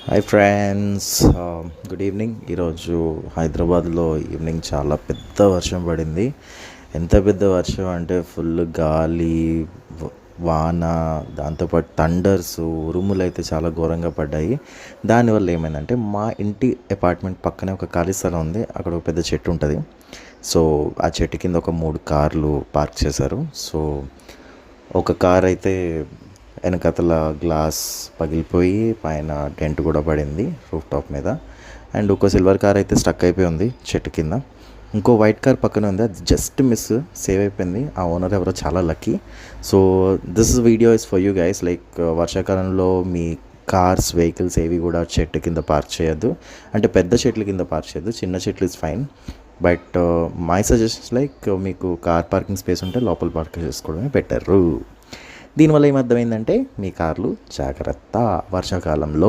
Hi friends, good evening. ఈరోజు హైదరాబాద్లో evening చాలా పెద్ద వర్షం పడింది. ఎంత పెద్ద వర్షం అంటే ఫుల్ గాలి, వాన, దాంతోపాటు థండర్స్, ఉరుములు అయితే చాలా ఘోరంగా పడ్డాయి. దానివల్ల ఏమైందంటే మా ఇంటి అపార్ట్మెంట్ పక్కనే ఒక ఖాళీ స్థలం ఉంది. అక్కడ ఒక పెద్ద చెట్టు ఉంటుంది. సో ఆ చెట్టు కింద ఒక 3 కార్లు పార్క్ చేశారు. సో ఒక కార్ అయితే వెనకతల గ్లాస్ పగిలిపోయి పైన డెంట్ కూడా పడింది రూఫ్ టాప్ మీద. అండ్ ఒక సిల్వర్ కార్ అయితే స్టక్ అయిపోయి ఉంది చెట్టు కింద. ఇంకో వైట్ కార్ పక్కన ఉంది, అది జస్ట్ మిస్ సేవ్ అయిపోయింది. ఆ ఓనర్ ఎవరో చాలా lucky. So this video is for you guys. Like వర్షాకాలంలో మీ కార్స్, వెహికల్స్ ఏవి కూడా చెట్టు కింద పార్క్ చేయొద్దు. అంటే పెద్ద చెట్ల కింద పార్క్ చేయొద్దు, చిన్న చెట్లు is fine. But my suggestions like మీకు కార్ పార్కింగ్ స్పేస్ ఉంటే లోపల పార్క్ చేసుకోవడమే బెటరు. దీనివల్ల ఏమర్థమైందంటే మీ కార్లు జాగ్రత్త వర్షాకాలంలో.